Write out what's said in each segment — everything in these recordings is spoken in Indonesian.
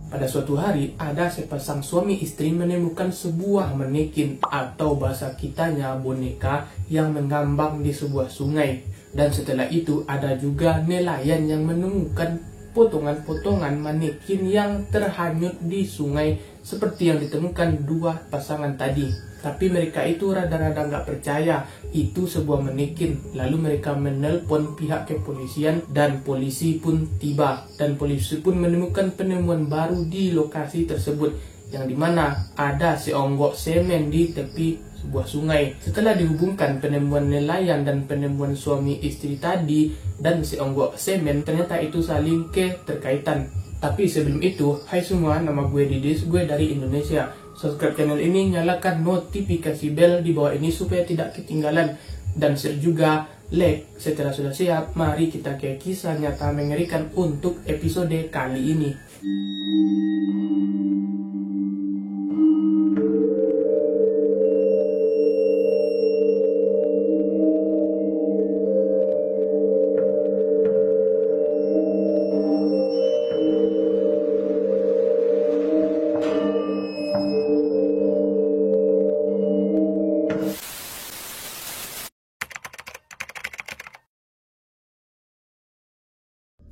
Pada suatu hari, ada sepasang suami istri menemukan sebuah manekin atau bahasa kitanya boneka yang mengambang di sebuah sungai. Dan setelah itu ada juga nelayan yang menemukan potongan-potongan manekin yang terhanyut di sungai seperti yang ditemukan dua pasangan tadi. Tapi mereka itu rada-rada nggak percaya itu sebuah manekin. Lalu mereka menelpon pihak kepolisian dan polisi pun tiba. Dan polisi pun menemukan penemuan baru di lokasi tersebut, yang dimana ada seonggok semen di tepi sebuah sungai. Setelah dihubungkan penemuan nelayan dan penemuan suami istri tadi dan seonggok semen, ternyata itu saling keterkaitan. Tapi sebelum itu, hai semua, nama gue Didis, gue dari Indonesia. Subscribe channel ini, nyalakan notifikasi bell di bawah ini supaya tidak ketinggalan. Dan share juga, like. Setelah sudah siap, mari kita ke kisah nyata mengerikan untuk episode kali ini.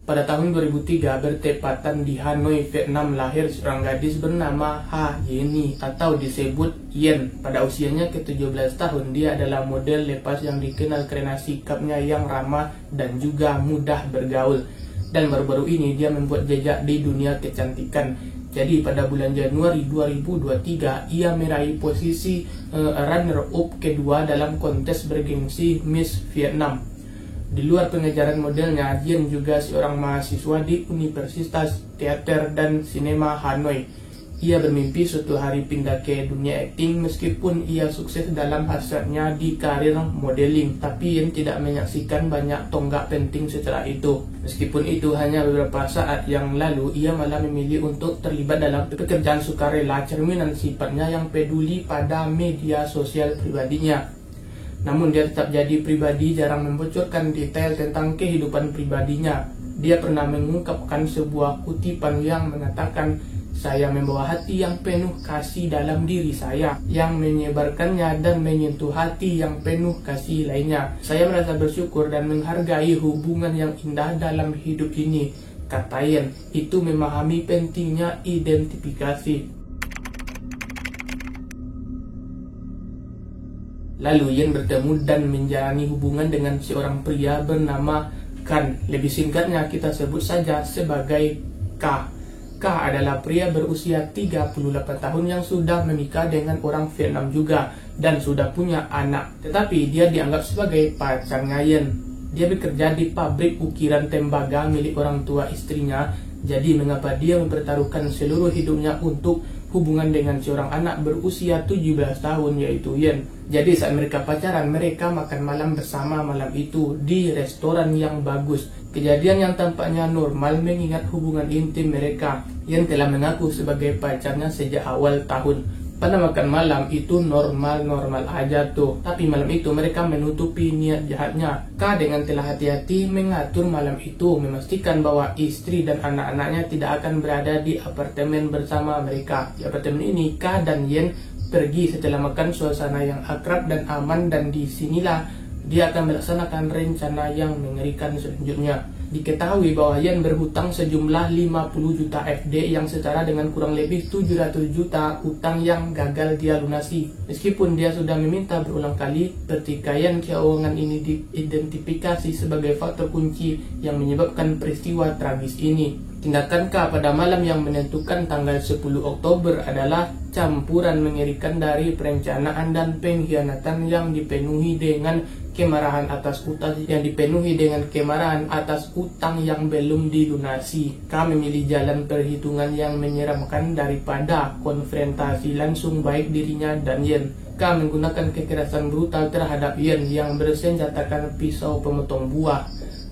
Pada tahun 2003, bertepatan di Hanoi, Vietnam, lahir seorang gadis bernama Ha Yeni atau disebut Yen. Pada usianya ke-17 tahun, dia adalah model lepas yang dikenal karena sikapnya yang ramah dan juga mudah bergaul. Dan baru-baru ini dia membuat jejak di dunia kecantikan. Jadi pada bulan Januari 2023, ia meraih posisi runner-up kedua dalam kontes bergengsi Miss Vietnam. Di luar pengejaran modelnya, Yen juga seorang mahasiswa di Universitas Teater dan Sinema Hanoi. Ia bermimpi suatu hari pindah ke dunia akting meskipun ia sukses dalam hasratnya di karir modeling. Tapi Yen tidak menyaksikan banyak tonggak penting setelah itu. Meskipun itu hanya beberapa saat yang lalu, ia malah memilih untuk terlibat dalam pekerjaan sukarela, cerminan sifatnya yang peduli pada media sosial pribadinya. Namun dia tetap jadi pribadi, jarang membocorkan detail tentang kehidupan pribadinya. Dia pernah mengungkapkan sebuah kutipan yang mengatakan, "Saya membawa hati yang penuh kasih dalam diri saya, yang menyebarkannya dan menyentuh hati yang penuh kasih lainnya. Saya merasa bersyukur dan menghargai hubungan yang indah dalam hidup ini," kata Yen. Itu memahami pentingnya identifikasi. Lalu Yen bertemu dan menjalani hubungan dengan seorang pria bernama Kan. Lebih singkatnya kita sebut saja sebagai K. K adalah pria berusia 38 tahun yang sudah menikah dengan orang Vietnam juga dan sudah punya anak. Tetapi dia dianggap sebagai pacarnya Yen. Dia bekerja di pabrik ukiran tembaga milik orang tua istrinya. Jadi mengapa dia mempertaruhkan seluruh hidupnya untuk hubungan dengan seorang anak berusia 17 tahun yaitu Yen. Jadi saat mereka pacaran, mereka makan malam bersama malam itu di restoran yang bagus. Kejadian yang tampaknya normal mengingat hubungan intim mereka. Yen telah mengaku sebagai pacarnya sejak awal tahun. Pada makan malam itu normal-normal aja tuh. Tapi malam itu mereka menutupi niat jahatnya. K dengan telah hati-hati mengatur malam itu, memastikan bahwa istri dan anak-anaknya tidak akan berada di apartemen bersama mereka. Di apartemen ini K dan Yen pergi setelah makan suasana yang akrab dan aman, dan disinilah dia akan melaksanakan rencana yang mengerikan selanjutnya. Diketahui bahwa Yen berhutang sejumlah 50 juta FD yang setara dengan kurang lebih 700 juta utang yang gagal dia lunasi. Meskipun dia sudah meminta berulang kali, pertikaian keuangan ini diidentifikasi sebagai faktor kunci yang menyebabkan peristiwa tragis ini. Tindakan K pada malam yang menentukan tanggal 10 Oktober adalah campuran mengerikan dari perencanaan dan pengkhianatan yang dipenuhi dengan kemarahan atas utang yang belum dilunasi. K memilih jalan perhitungan yang menyeramkan daripada konfrontasi langsung baik dirinya dan Yen. K menggunakan kekerasan brutal terhadap Yen yang bersenjatakan pisau pemotong buah.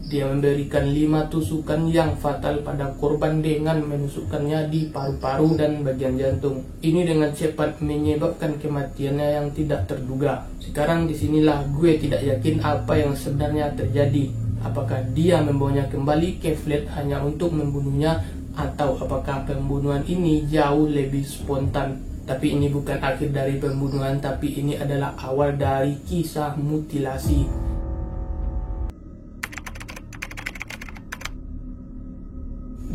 Dia memberikan 5 tusukan yang fatal pada korban dengan menusukkannya di paru-paru dan bagian jantung. Ini dengan cepat menyebabkan kematiannya yang tidak terduga. Sekarang disinilah gue tidak yakin apa yang sebenarnya terjadi. Apakah dia membawanya kembali ke flat hanya untuk membunuhnya, Atau apakah pembunuhan ini jauh lebih spontan? Tapi ini bukan akhir dari pembunuhan, tapi ini adalah awal dari kisah mutilasi.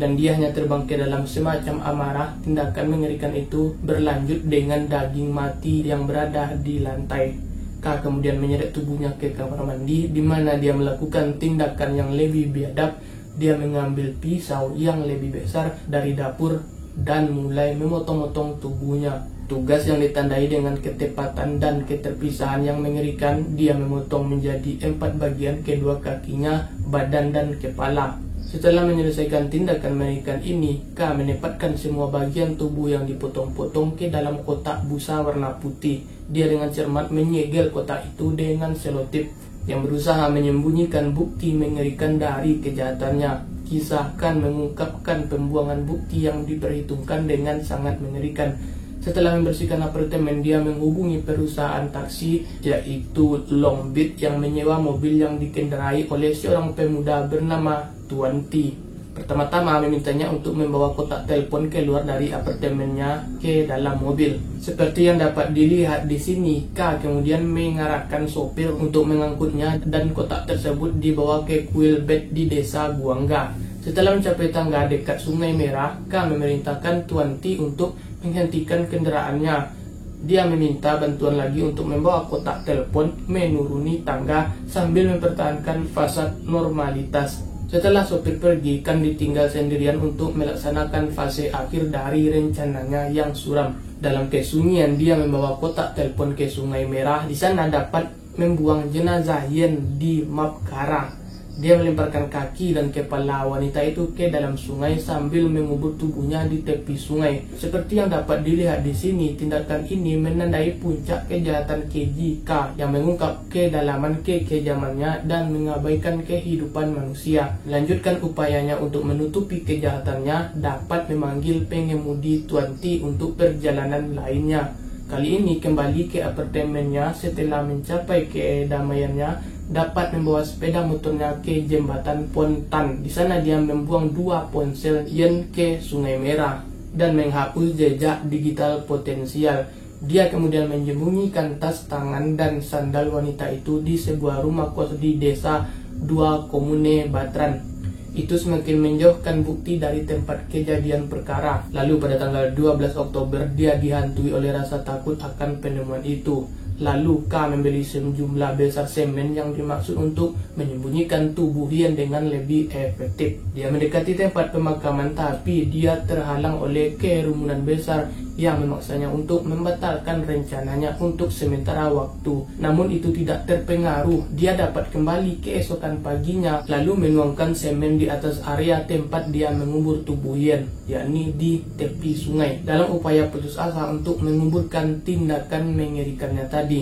Dan dia hanya terbang ke dalam semacam amarah. Tindakan mengerikan itu berlanjut dengan daging mati yang berada di lantai. K kemudian menyeret tubuhnya ke kamar mandi, di mana dia melakukan tindakan yang lebih biadab. Dia mengambil pisau yang lebih besar dari dapur dan mulai memotong-motong tubuhnya. Tugas yang ditandai dengan ketepatan dan keterpisahan yang mengerikan. Dia memotong menjadi 4 bagian kedua kakinya, badan dan kepala. Setelah menyelesaikan tindakan mengerikan ini, K menempatkan semua bagian tubuh yang dipotong-potong ke dalam kotak busa warna putih. Dia dengan cermat menyegel kotak itu dengan selotip yang berusaha menyembunyikan bukti mengerikan dari kejahatannya. Kisah K mengungkapkan pembuangan bukti yang diperhitungkan dengan sangat mengerikan. Setelah membersihkan apartemen, dia menghubungi perusahaan taksi yaitu Long Beach yang menyewa mobil yang dikendarai oleh seorang pemuda bernama Tuan T. Pertama-tama memintanya untuk membawa kotak telepon keluar dari apartemennya ke dalam mobil. Seperti yang dapat dilihat di sini, K kemudian mengarahkan sopir untuk mengangkutnya dan kotak tersebut dibawa ke kuil bed di desa Guangga. Setelah mencapai tangga dekat Sungai Merah, K memerintahkan Tuan T untuk menghentikan kendaraannya. Dia meminta bantuan lagi untuk membawa kotak telepon menuruni tangga sambil mempertahankan fasad normalitas. Setelah sopir pergi, Kan ditinggal sendirian untuk melaksanakan fase akhir dari rencananya yang suram. Dalam kesunyian, dia membawa kotak telepon ke Sungai Merah. Di sana dapat membuang jenazah Yen di Mapkara. Dia melemparkan kaki dan kepala wanita itu ke dalam sungai sambil mengubur tubuhnya di tepi sungai. Seperti yang dapat dilihat di sini, tindakan ini menandai puncak kejahatan KJK yang mengungkap kedalaman kekejamannya dan mengabaikan kehidupan manusia. Melanjutkan upayanya untuk menutupi kejahatannya, dapat memanggil pengemudi Tuan T untuk perjalanan lainnya. Kali ini kembali ke apartemennya setelah mencapai kedamaiannya, dapat membawa sepeda motornya ke jembatan Pontan. Di sana dia membuang 2 ponsel Yen ke Sungai Merah dan menghapus jejak digital potensial. Dia kemudian menyembunyikan tas tangan dan sandal wanita itu di sebuah rumah kos di desa 2 Komune Batran. Itu semakin menjauhkan bukti dari tempat kejadian perkara. Lalu pada tanggal 12 Oktober dia dihantui oleh rasa takut akan penemuan itu. Lalu K membeli sejumlah besar semen yang dimaksud untuk menyembunyikan tubuh Yen dengan lebih efektif. Dia mendekati tempat pemakaman, tapi dia terhalang oleh kerumunan besar yang memaksanya untuk membatalkan rencananya untuk sementara waktu. Namun itu tidak terpengaruh. Dia dapat kembali keesokan paginya lalu menuangkan semen di atas area tempat dia mengubur tubuh Yen, yakni di tepi sungai, dalam upaya putus asa untuk menguburkan tindakan mengerikannya tadi.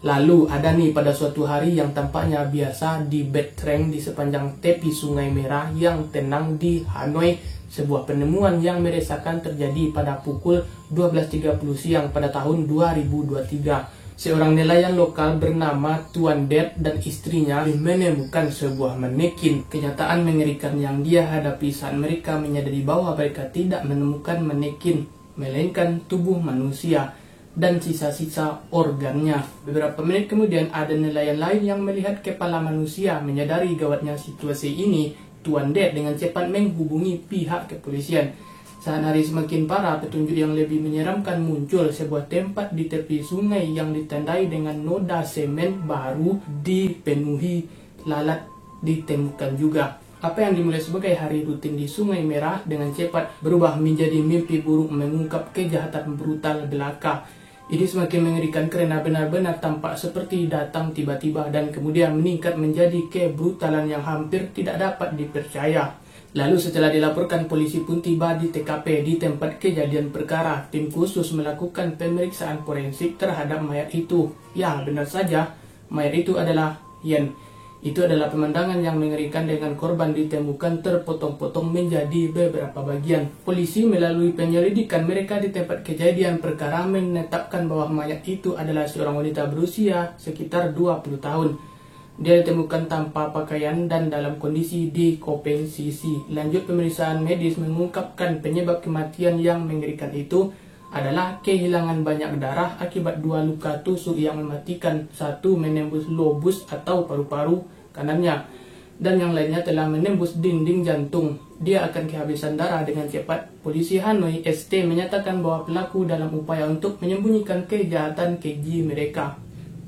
Lalu ada nih pada suatu hari yang tampaknya biasa di backtrack di sepanjang tepi Sungai Merah yang tenang di Hanoi. Sebuah penemuan yang meresahkan terjadi pada pukul 12.30 siang pada tahun 2023. Seorang nelayan lokal bernama Tuan Det dan istrinya menemukan sebuah manekin. Kenyataan mengerikan yang dia hadapi saat mereka menyadari bahwa mereka tidak menemukan manekin, melainkan tubuh manusia dan sisa-sisa organnya. Beberapa menit kemudian ada nelayan lain yang melihat kepala manusia. Menyadari gawatnya situasi ini, Tuan Det dengan cepat menghubungi pihak kepolisian. Saat hari semakin parah, petunjuk yang lebih menyeramkan muncul. Sebuah tempat di tepi sungai yang ditandai dengan noda semen baru dipenuhi lalat ditemukan juga. Apa yang dimulai sebagai hari rutin di Sungai Merah dengan cepat berubah menjadi mimpi buruk mengungkap kejahatan brutal belaka. Ini semakin mengerikan karena benar-benar tampak seperti datang tiba-tiba dan kemudian meningkat menjadi kebrutalan yang hampir tidak dapat dipercaya. Lalu setelah dilaporkan, polisi pun tiba di TKP di tempat kejadian perkara. Tim khusus melakukan pemeriksaan forensik terhadap mayat itu. Ya, benar saja, mayat itu adalah Yen. Itu adalah pemandangan yang mengerikan dengan korban ditemukan terpotong-potong menjadi beberapa bagian. Polisi melalui penyelidikan mereka di tempat kejadian perkara menetapkan bahwa mayat itu adalah seorang wanita berusia sekitar 20 tahun. Dia ditemukan tanpa pakaian dan dalam kondisi dikopeng sisi. Lanjut pemeriksaan medis mengungkapkan penyebab kematian yang mengerikan itu adalah kehilangan banyak darah akibat 2 luka tusuk yang mematikan, 1 menembus lobus atau paru-paru kanannya, dan yang lainnya telah menembus dinding jantung. Dia akan kehabisan darah dengan cepat. Polisi Hanoi ST menyatakan bahwa pelaku dalam upaya untuk menyembunyikan kejahatan keji mereka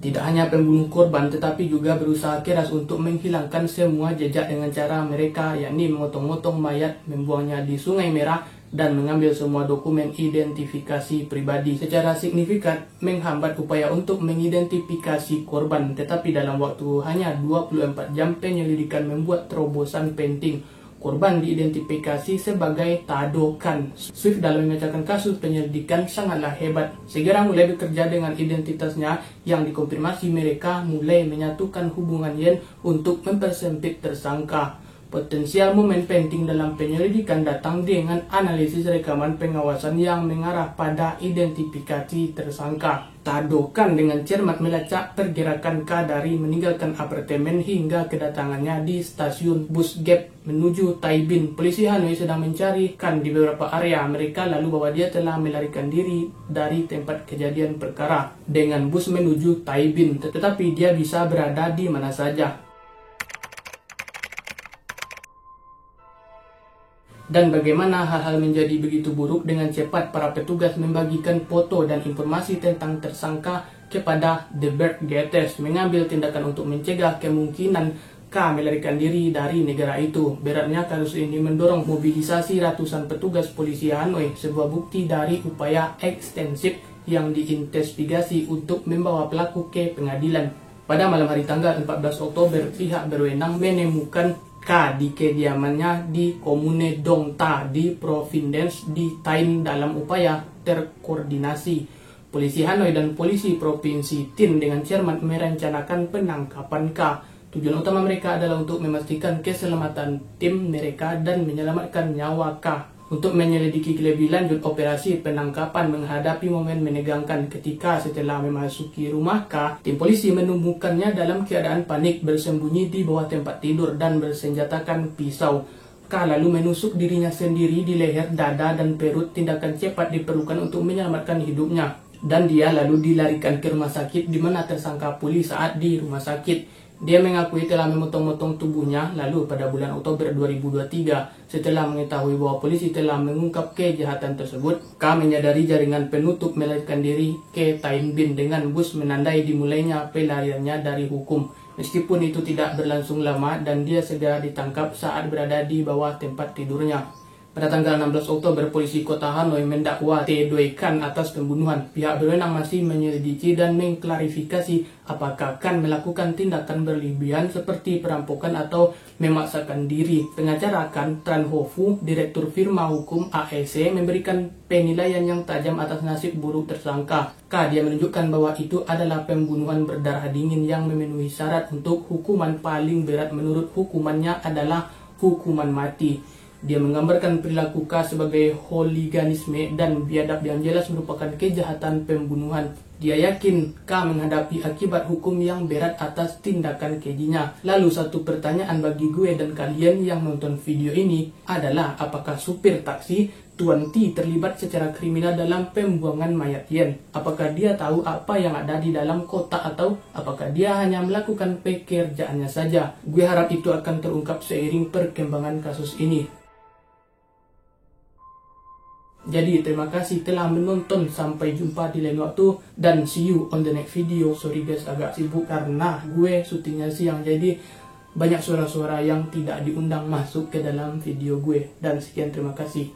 tidak hanya pembunuh korban tetapi juga berusaha keras untuk menghilangkan semua jejak dengan cara mereka, yakni memotong-motong mayat, membuangnya di Sungai Merah, dan mengambil semua dokumen identifikasi pribadi. Secara signifikan menghambat upaya untuk mengidentifikasi korban, tetapi dalam waktu hanya 24 jam penyelidikan membuat terobosan penting. Korban diidentifikasi sebagai Tado Kan. Swift dalam memecahkan kasus penyelidikan sangatlah hebat. Segera mulai bekerja dengan identitasnya yang dikonfirmasi, mereka mulai menyatukan hubungan Yen untuk mempersempit tersangka. Potensial momen penting dalam penyelidikan datang dengan analisis rekaman pengawasan yang mengarah pada identifikasi tersangka. Tado Kan dengan cermat melacak pergerakan K dari meninggalkan apartemen hingga kedatangannya di stasiun bus Gap menuju Taibin. Polisi Hanoi sedang mencari Kan di beberapa area mereka, lalu bahwa dia telah melarikan diri dari tempat kejadian perkara dengan bus menuju Taibin, tetapi dia bisa berada di mana saja. Dan bagaimana hal-hal menjadi begitu buruk, dengan cepat para petugas membagikan foto dan informasi tentang tersangka kepada The Berggetes, mengambil tindakan untuk mencegah kemungkinan K melarikan diri dari negara itu. Beratnya kasus ini mendorong mobilisasi ratusan petugas polisi Hanoi, sebuah bukti dari upaya ekstensif yang diinvestigasi untuk membawa pelaku ke pengadilan. Pada malam hari tanggal 14 Oktober, pihak berwenang menemukan K di kediamannya di Komune Dongta di Provinsi di Tain dalam upaya terkoordinasi. Polisi Hanoi dan polisi Provinsi Tin dengan cermat merencanakan penangkapan K. Tujuan utama mereka adalah untuk memastikan keselamatan tim mereka dan menyelamatkan nyawa K. Untuk menyelidiki lebih lanjut operasi penangkapan menghadapi momen menegangkan ketika setelah memasuki rumah K, tim polisi menemukannya dalam keadaan panik bersembunyi di bawah tempat tidur dan bersenjatakan pisau. K lalu menusuk dirinya sendiri di leher, dada, dan perut. Tindakan cepat diperlukan untuk menyelamatkan hidupnya, dan dia lalu dilarikan ke rumah sakit di mana tersangka pulih saat di rumah sakit. Dia mengakui telah memotong-motong tubuhnya. Lalu pada bulan Oktober 2023, setelah mengetahui bahwa polisi telah mengungkap kejahatan tersebut, K menyadari jaringan penutup melarikan diri ke Tain Bin dengan bus menandai dimulainya pelariannya dari hukum. Meskipun itu tidak berlangsung lama dan dia segera ditangkap saat berada di bawah tempat tidurnya. Pada tanggal 16 Oktober, polisi kota Hanoi mendakwa T2 Kan atas pembunuhan. Pihak berwenang masih menyelidiki dan mengklarifikasi apakah Kan melakukan tindakan berlebihan seperti perampokan atau memaksakan diri. Pengacara Kan, Tran Ho Fu, direktur firma hukum AEC, memberikan penilaian yang tajam atas nasib buruk tersangka K. Dia menunjukkan bahwa itu adalah pembunuhan berdarah dingin yang memenuhi syarat untuk hukuman paling berat. Menurut hukumannya adalah hukuman mati. Dia menggambarkan perilaku K sebagai hooliganisme dan biadab yang jelas merupakan kejahatan pembunuhan. Dia yakin K menghadapi akibat hukum yang berat atas tindakan kejinya. Lalu satu pertanyaan bagi gue dan kalian yang nonton video ini adalah, apakah supir taksi Tuan T terlibat secara kriminal dalam pembuangan mayat Yen? Apakah dia tahu apa yang ada di dalam kotak atau apakah dia hanya melakukan pekerjaannya saja? Gue harap itu akan terungkap seiring perkembangan kasus ini. Jadi terima kasih telah menonton, sampai jumpa di lain waktu dan see you on the next video. Sorry guys, agak sibuk karena gue syutingnya siang, jadi banyak suara-suara yang tidak diundang masuk ke dalam video gue. Dan sekian, terima kasih.